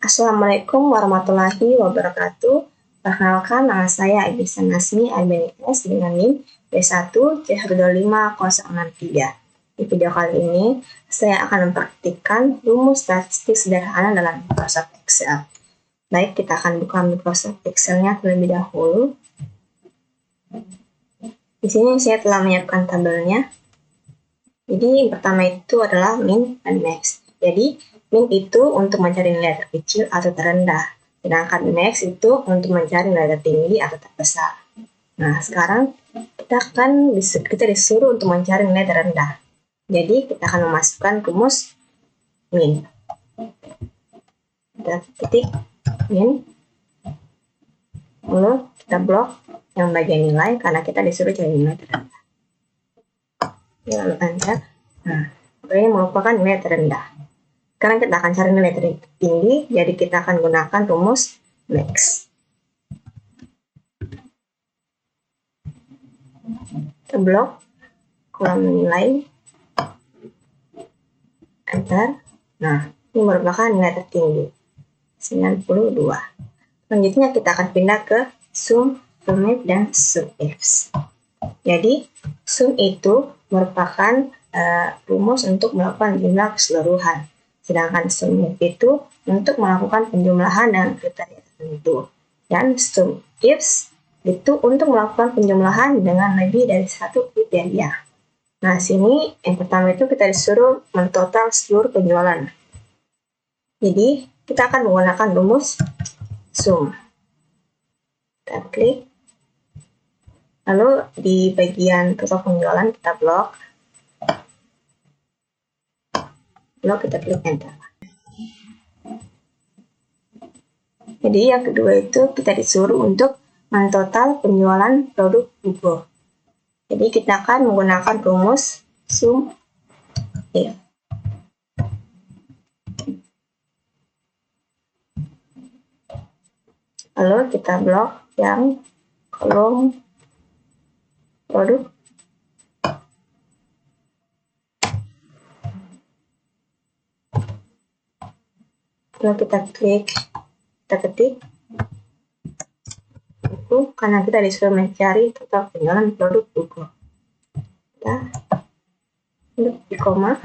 Assalamualaikum warahmatullahi wabarakatuh. Perkenalkan, nama saya Ibisa Nasmi IBNS dengan NIM B1C250063. Di video kali ini, saya akan mempraktikkan rumus statistik sederhana dalam Microsoft Excel. Baik, kita akan buka Microsoft Excel-nya terlebih dahulu. Di sini saya telah menyiapkan tabelnya. Jadi yang pertama itu adalah min dan max. Jadi min itu untuk mencari nilai terkecil atau terendah, sedangkan max itu untuk mencari nilai tertinggi atau terbesar. Nah, sekarang kita disuruh untuk mencari nilai terendah. Jadi kita akan memasukkan rumus min. Kita ketik min, lalu kita blok yang bagian nilai karena kita disuruh cari nilai terendah. Lalu enter. Nah, ini merupakan nilai terendah. Sekarang kita akan cari nilai tertinggi, jadi kita akan gunakan rumus max. Kita blok kolom nilai, enter. Nah, ini merupakan nilai tertinggi 92. Selanjutnya kita akan pindah ke sum, if, dan sum ifs. Jadi sum itu merupakan rumus untuk melakukan jumlah keseluruhan, sedangkan sum if itu untuk melakukan penjumlahan dengan kriteria tertentu, dan sum ifs itu untuk melakukan penjumlahan dengan lebih dari satu kriteria. Nah, sini yang pertama itu kita disuruh mentotal seluruh penjualan. Jadi kita akan menggunakan rumus sum. Kita klik. Lalu di bagian total penjualan kita blok. Lalu kita klik enter. Jadi yang kedua itu kita disuruh untuk mentotal penjualan produk buku. Jadi kita akan menggunakan rumus sum if. Lalu kita blok yang kolom produk. Lalu kita ketik buku karena kita disuruh mencari total penjualan produk buku. Kita di koma.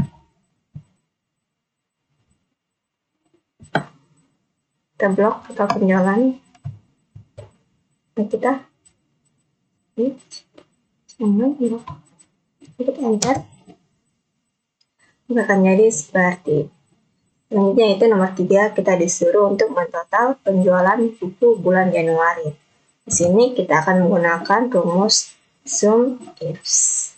Kita blok total penjualan. Nah, kita enter. Ini akan jadi seperti selanjutnya itu nomor 3, kita disuruh untuk mentotal penjualan buku bulan Januari. Di sini kita akan menggunakan rumus sum ifs.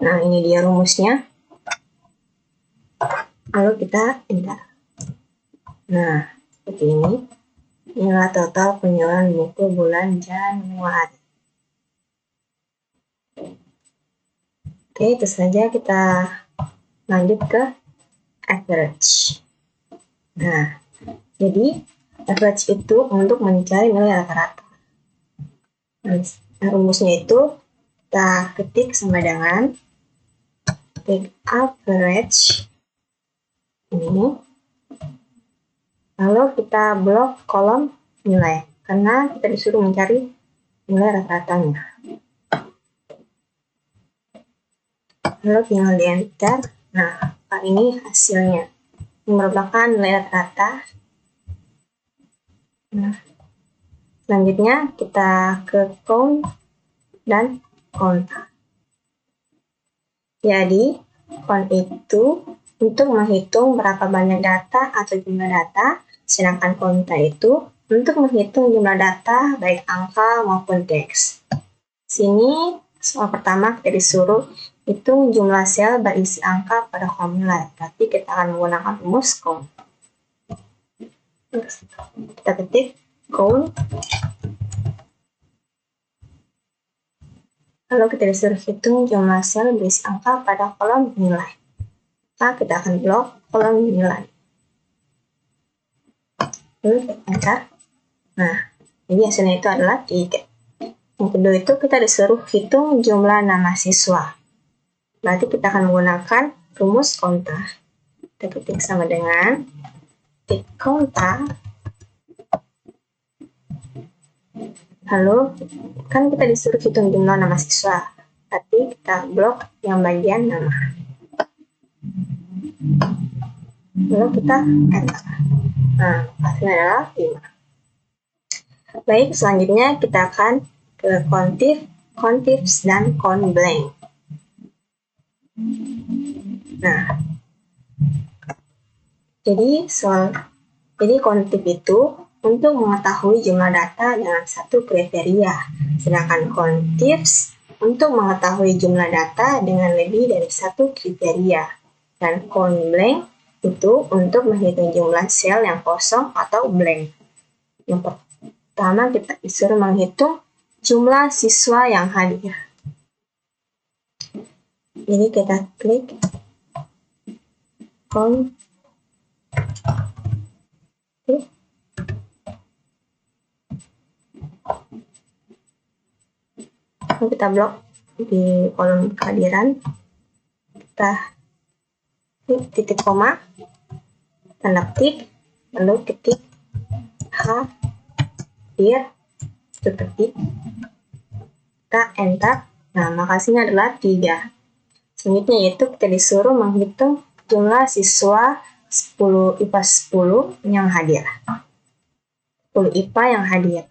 Nah, ini dia rumusnya. Lalu kita enter. Nah, seperti ini. Inilah total penjualan buku bulan Januari. Oke, itu saja. Kita lanjut ke average. Nah, jadi average itu untuk mencari nilai rata-rata. Nah, rumusnya itu kita ketik sama dengan take average ini, lalu kita blok kolom nilai karena kita disuruh mencari nilai rata-ratanya. Lalu tinggal di enter. Nah, ini hasilnya. Ini merupakan nilai rata-rata. Nah, selanjutnya kita ke count dan count. Jadi, count itu untuk menghitung berapa banyak data atau jumlah data, sedangkan count itu untuk menghitung jumlah data baik angka maupun teks. Sini soal pertama kita disuruh hitung jumlah sel berisi angka pada kolom nilai. Berarti kita akan menggunakan rumus count. Kita ketik count. Lalu kita disuruh hitung jumlah sel berisi angka pada kolom nilai. Maka kita akan blok kolom nilai. Lalu kita enter. Nah, jadi hasilnya itu adalah 3. Yang kedua itu kita disuruh hitung jumlah nama siswa. Berarti kita akan menggunakan rumus konta. Kita ketik sama dengan ketik konta. Lalu kan kita disuruh hitung jumlah nama siswa. Berarti kita blok yang bagian nama. Lalu kita enter. Nah, hasilnya adalah 5. Baik, selanjutnya kita akan ke contifs dan count blank. Nah, jadi contif itu untuk mengetahui jumlah data dengan satu kriteria, sedangkan contifs untuk mengetahui jumlah data dengan lebih dari satu kriteria, dan count blank itu untuk menghitung jumlah sel yang kosong atau blank. Yang pertama kita disuruh menghitung jumlah siswa yang hadir. Jadi kita klik count. Lalu kita blok di kolom kehadiran. Kita klik titik koma, tanda petik, lalu ketik hadir, tutup ketik. Kita enter. Nah, maka hasilnya adalah 3. Selanjutnya yaitu kita disuruh menghitung jumlah siswa 10 IPA 10 yang hadir. 10 IPA yang hadir.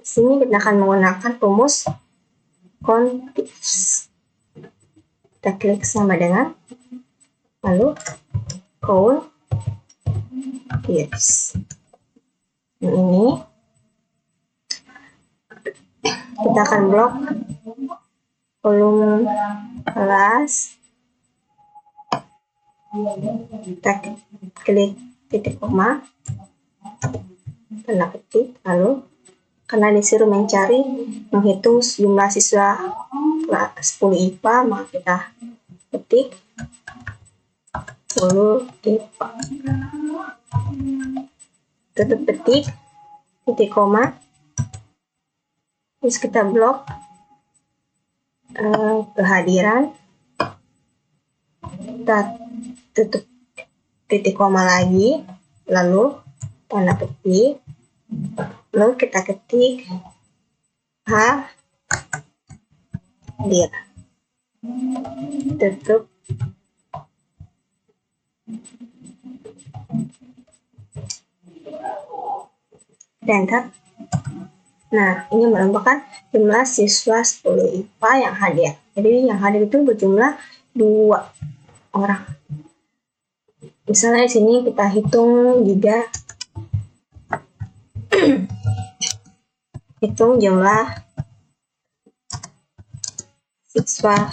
Sini kita akan menggunakan rumus contifs. Kita klik sama dengan lalu contifs. Ini kita akan blok kolom kelas. Kita klik titik koma, tanda petik, lalu karena disuruh menghitung jumlah siswa 10 IPA, maka kita ketik 10 IPA. Tutup petik, titik koma. Terus kita blok kehadiran. Kita tutup titik koma lagi, lalu tanda petik, lalu kita ketik hadir, tutup, enter. Nah, ini merupakan jumlah siswa 10 IPA yang hadir. Jadi yang hadir itu berjumlah 2 orang. Misalnya di sini kita hitung juga hitung jumlah siswa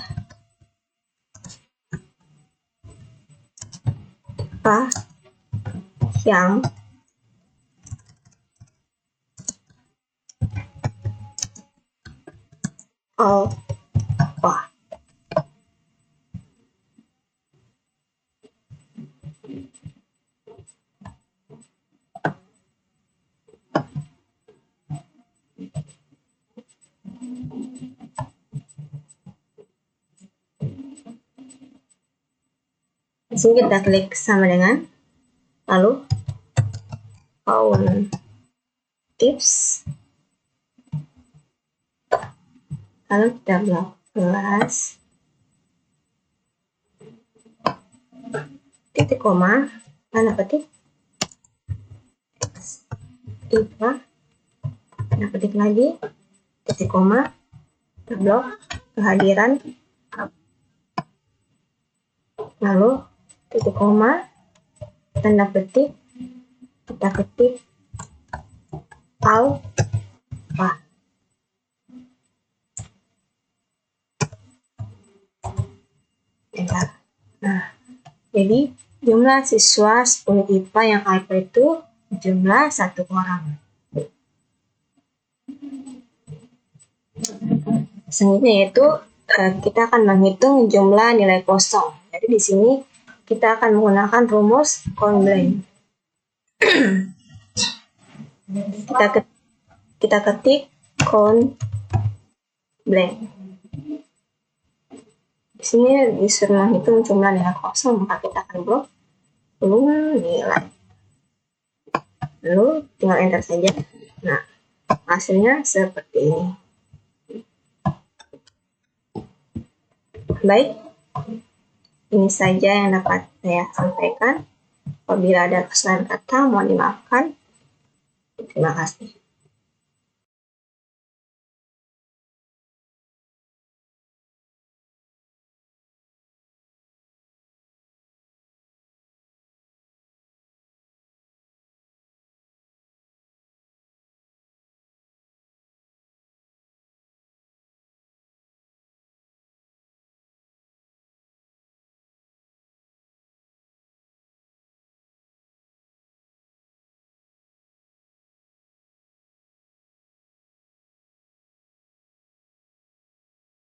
IPA yang alpha. Di sini kita klik sama dengan lalu contifs, lalu kita blok kelas, titik koma, tanda petik, IPA, tanda petik lagi, titik koma, kita blok kehadiran, lalu titik koma, tanda petik, kita ketik alpha. enter. Nah, jadi jumlah siswa 10 IPA yang hyper itu jumlah 1 orang. Selanjutnya yaitu kita akan menghitung jumlah nilai kosong. Jadi di sini kita akan menggunakan rumus count blank. kita ketik count blank. Di sini disuruh menghitung jumlah nilai kosong, maka kita akan blok belum nilai. Lalu tinggal enter saja. Nah, hasilnya seperti ini. Baik, ini saja yang dapat saya sampaikan. Apabila ada kesalahan kata, mohon dimaafkan. Terima kasih.